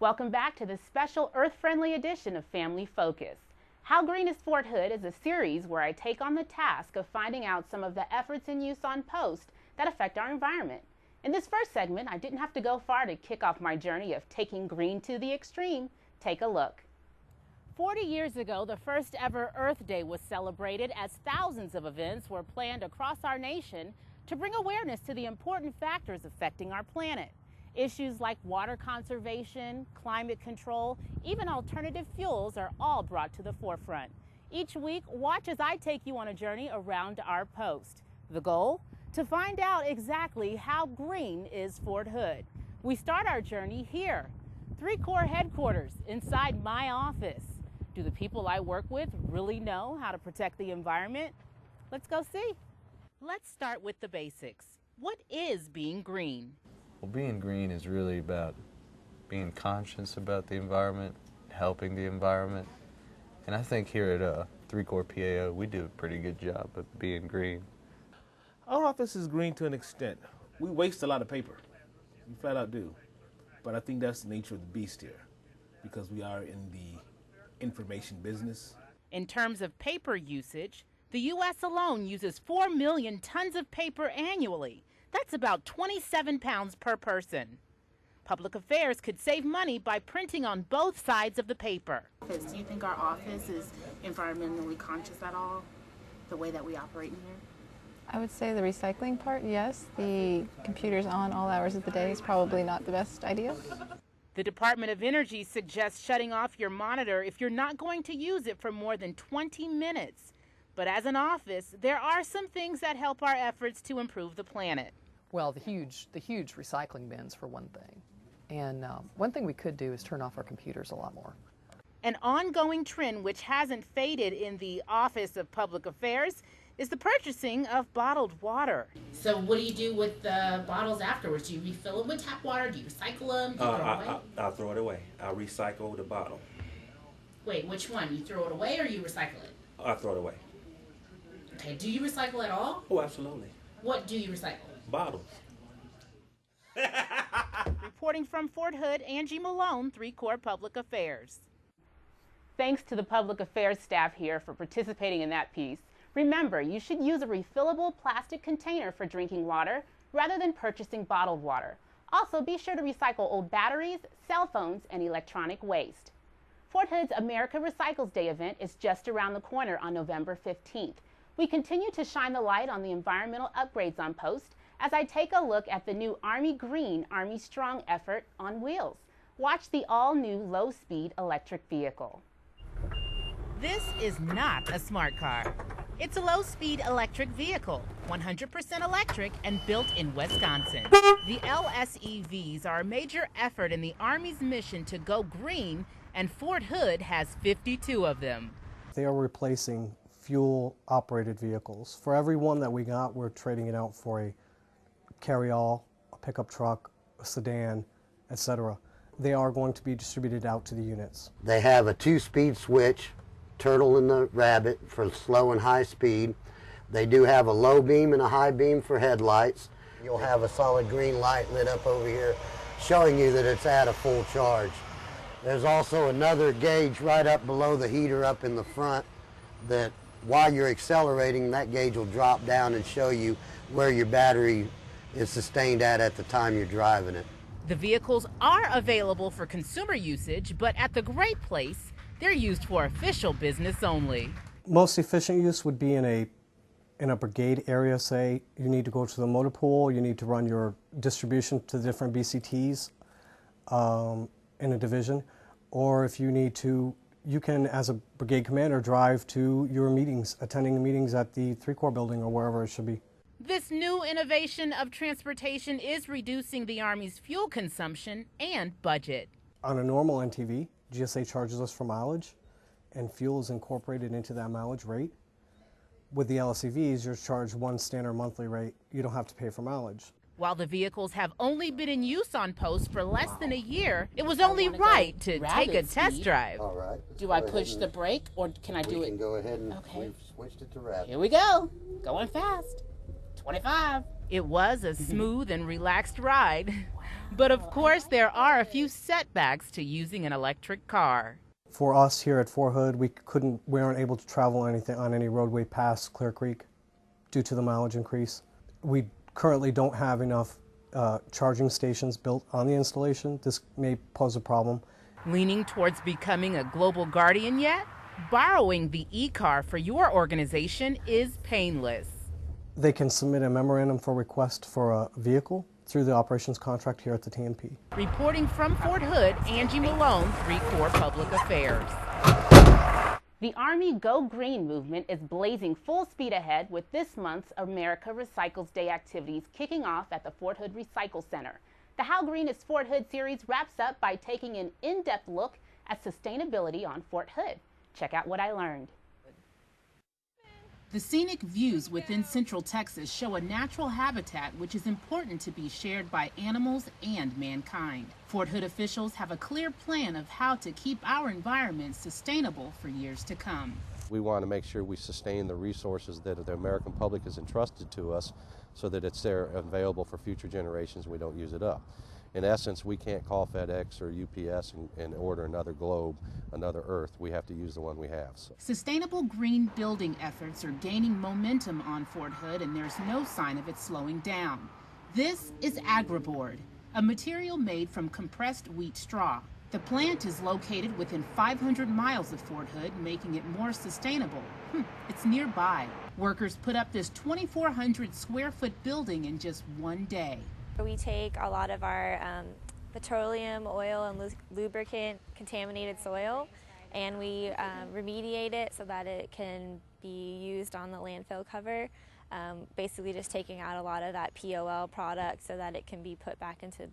Welcome back to this special Earth-friendly edition of Family Focus. How Green is Fort Hood is a series where I take on the task of finding out some of the efforts in use on post that affect our environment. In this first segment, I didn't have to go far to kick off my journey of taking green to the extreme. Take a look. 40 years ago, the first ever Earth Day was celebrated as thousands of events were planned across our nation to bring awareness to the important factors affecting our planet. Issues like water conservation, climate control, even alternative fuels are all brought to the forefront. Each week, watch as I take you on a journey around our post. The goal? To find out exactly how green is Fort Hood. We start our journey here, 3 Corps headquarters, inside my office. Do the people I work with really know how to protect the environment? Let's go see. Let's start with the basics. What is being green? Well, being green is really about being conscious about the environment, helping the environment. And I think here at 3 Corps PAO, we do a pretty good job of being green. Our office is green to an extent. We waste a lot of paper. We flat out do. But I think that's the nature of the beast here, because we are in the information business. In terms of paper usage, the U.S. alone uses 4 million tons of paper annually. That's about 27 pounds per person. Public affairs could save money by printing on both sides of the paper. Do you think our office is environmentally conscious at all, the way that we operate in here? I would say the recycling part, yes. The computers on all hours of the day is probably not the best idea. The Department of Energy suggests shutting off your monitor if you're not going to use it for more than 20 minutes. But as an office, there are some things that help our efforts to improve the planet. Well, the huge recycling bins for one thing. And one thing we could do is turn off our computers a lot more. An ongoing trend which hasn't faded in the Office of Public Affairs is the purchasing of bottled water. So what do you do with the bottles afterwards? Do you refill them with tap water? Do you recycle them? Do you throw it away? I'll throw it away. I'll recycle the bottle. Wait, which one? You throw it away or you recycle it? I'll throw it away. Okay, do you recycle at all? Oh, absolutely. What do you recycle? Bottles. Reporting from Fort Hood, Angie Malone, 3 Corps Public Affairs. Thanks to the public affairs staff here for participating in that piece. Remember, you should use a refillable plastic container for drinking water rather than purchasing bottled water. Also, be sure to recycle old batteries, cell phones, and electronic waste. Fort Hood's America Recycles Day event is just around the corner on November 15th. We continue to shine the light on the environmental upgrades on post as I take a look at the new Army Green, Army Strong effort on wheels. Watch the all-new low-speed electric vehicle. This is not a smart car. It's a low-speed electric vehicle, 100% electric and built in Wisconsin. The LSEVs are a major effort in the Army's mission to go green, and Fort Hood has 52 of them. They are replacing fuel-operated vehicles. For every one that we got, we're trading it out for a carry-all, a pickup truck, a sedan, etc. They are going to be distributed out to the units. They have a 2-speed switch, turtle and the rabbit for slow and high speed. They do have a low beam and a high beam for headlights. You'll have a solid green light lit up over here showing you that it's at a full charge. There's also another gauge right up below the heater up in the front that while you're accelerating, that gauge will drop down and show you where your battery is sustained at the time you're driving it. The vehicles are available for consumer usage, but at the Great Place, they're used for official business only. Most efficient use would be in a brigade area. Say you need to go to the motor pool, you need to run your distribution to the different BCTs in a division, or if you need to, you can, as a brigade commander, drive to your meetings, attending meetings at the 3 Corps building or wherever it should be. This new innovation of transportation is reducing the Army's fuel consumption and budget. On a normal NTV, GSA charges us for mileage, and fuel is incorporated into that mileage rate. With the LSEVs, you're charged one standard monthly rate. You don't have to pay for mileage. While the vehicles have only been in use on post for less than a year, it was only right to take a test drive. All right. Do I push the brake or can I do it? We can go ahead and Okay. we've switched it to rabbit. Here we go. Going fast. 25. It was a smooth and relaxed ride. But of course, there are a few setbacks to using an electric car. For us here at Fort Hood, we weren't able to travel on any roadway past Clear Creek due to the mileage increase. We currently don't have enough charging stations built on the installation. This may pose a problem. Leaning towards becoming a global guardian yet? Borrowing the e-car for your organization is painless. They can submit a memorandum for request for a vehicle through the operations contract here at the TMP. Reporting from Fort Hood, Angie Malone, 3 Corps Public Affairs. The Army Go Green movement is blazing full speed ahead with this month's America Recycles Day activities kicking off at the Fort Hood Recycle Center. The How Green is Fort Hood series wraps up by taking an in-depth look at sustainability on Fort Hood. Check out what I learned. The scenic views within Central Texas show a natural habitat which is important to be shared by animals and mankind. Fort Hood officials have a clear plan of how to keep our environment sustainable for years to come. We want to make sure we sustain the resources that the American public has entrusted to us so that it's there available for future generations and we don't use it up. In essence, we can't call FedEx or UPS and order another globe, another Earth. We have to use the one we have. So. Sustainable green building efforts are gaining momentum on Fort Hood, and there's no sign of it slowing down. This is AgriBoard, a material made from compressed wheat straw. The plant is located within 500 miles of Fort Hood, making it more sustainable. It's nearby. Workers put up this 2,400 square foot building in just one day. We take a lot of our petroleum, oil, and lubricant contaminated soil, and we remediate it so that it can be used on the landfill cover. Basically just taking out a lot of that POL product so that it can be put back into